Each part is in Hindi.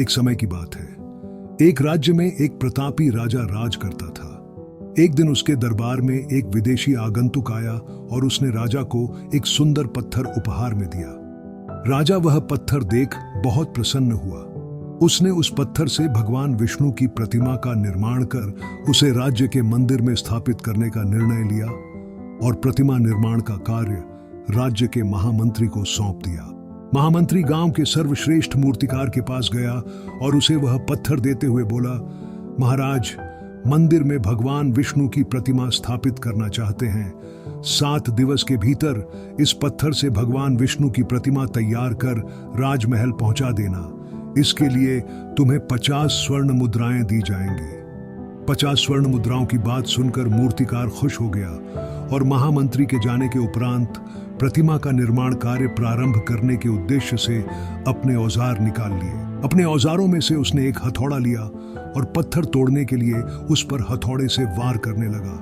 एक समय की बात है। एक राज्य में एक प्रतापी राजा राज करता था। एक दिन उसके दरबार में एक विदेशी आगंतुक आया और उसने राजा को एक सुंदर पत्थर उपहार में दिया। राजा वह पत्थर देख बहुत प्रसन्न हुआ। उसने उस पत्थर से भगवान विष्णु की प्रतिमा का निर्माण कर उसे राज्य के मंदिर में स्थापित करने का निर्णय लिया और प्रतिमा निर्माण का कार्य राज्य के महामंत्री को सौंप दिया। महामंत्री गांव के सर्वश्रेष्ठ मूर्तिकार के पास गया और उसे वह पत्थर देते हुए बोला, महाराज, मंदिर में भगवान विष्णु की प्रतिमा स्थापित करना चाहते हैं। 7 दिवस के भीतर इस पत्थर से भगवान विष्णु की प्रतिमा तैयार कर राजमहल पहुंचा देना। इसके लिए तुम्हें 50 स्वर्ण मुद्राएं दी जाएंगी। 50 स्वर्ण मुद्राओं की बात सुनकर मूर्तिकार खुश हो गया और महामंत्री के जाने के उपरांत प्रतिमा का निर्माण कार्य प्रारंभ करने के उद्देश्य से अपने औजार निकाल लिए। अपने औजारों में से उसने एक हथौड़ा लिया और पत्थर तोड़ने के लिए उस पर हथौड़े से वार करने लगा,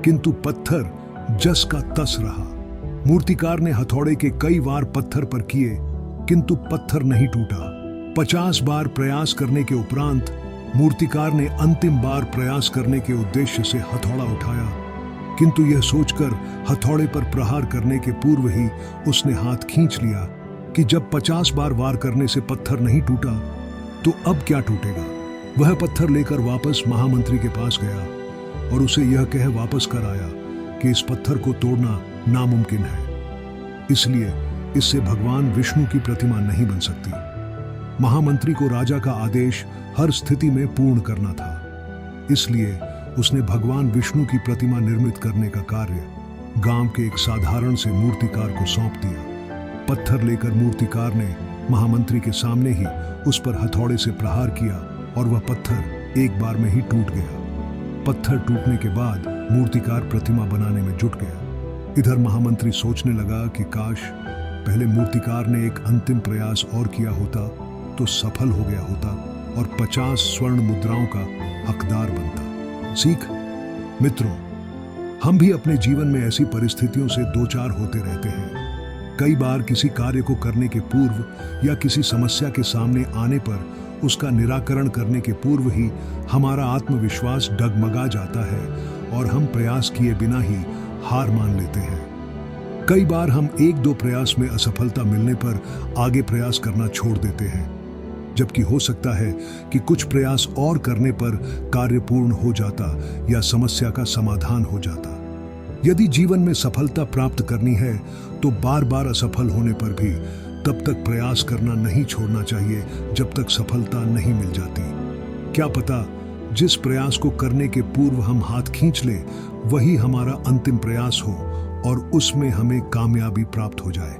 किंतु पत्थर जस का तस रहा। मूर्तिकार ने हथौड़े के कई वार पत्थर पर किए, किंतु पत्थर नहीं टूटा। 50 बार प्रयास करने के उपरांत मूर्तिकार ने अंतिम बार प्रयास करने के उद्देश्य से हथौड़ा उठाया, किंतु यह सोचकर हथौड़े पर प्रहार करने के पूर्व ही उसने हाथ खींच लिया कि जब 50 बार वार करने से पत्थर नहीं टूटा तो अब क्या टूटेगा। वह पत्थर लेकर वापस महामंत्री के पास गया और उसे यह कह वापस कर आया कि इस पत्थर को तोड़ना नामुमकिन है, इसलिए इससे भगवान विष्णु की प्रतिमा नहीं बन सकती। महामंत्री को राजा का आदेश हर स्थिति में पूर्ण करना था, इसलिए उसने भगवान विष्णु की प्रतिमा निर्मित करने का कार्य गांव के एक साधारण से मूर्तिकार को सौंप दिया। पत्थर लेकर मूर्तिकार ने महामंत्री के सामने ही उस पर हथौड़े से प्रहार किया और वह पत्थर एक बार में ही टूट गया। पत्थर टूटने के बाद मूर्तिकार प्रतिमा बनाने में जुट गया। इधर महामंत्री सोचने लगा कि काश पहले मूर्तिकार ने एक अंतिम प्रयास और किया होता तो सफल हो गया होता और 50 स्वर्ण मुद्राओं का हकदार बनता। सीख मित्रों, हम भी अपने जीवन में ऐसी परिस्थितियों से दो चार होते रहते हैं। कई बार किसी कार्य को करने के पूर्व या किसी समस्या के सामने आने पर उसका निराकरण करने के पूर्व ही हमारा आत्मविश्वास डगमगा जाता है और हम प्रयास किए बिना ही हार मान लेते हैं। कई बार हम 1-2 प्रयास में असफलता मिलने पर आगे प्रयास करना छोड़ देते हैं, जबकि हो सकता है कि कुछ प्रयास और करने पर कार्य पूर्ण हो जाता या समस्या का समाधान हो जाता। यदि जीवन में सफलता प्राप्त करनी है तो बार बार असफल होने पर भी तब तक प्रयास करना नहीं छोड़ना चाहिए जब तक सफलता नहीं मिल जाती। क्या पता जिस प्रयास को करने के पूर्व हम हाथ खींच लें वही हमारा अंतिम प्रयास हो और उसमें हमें कामयाबी प्राप्त हो जाए।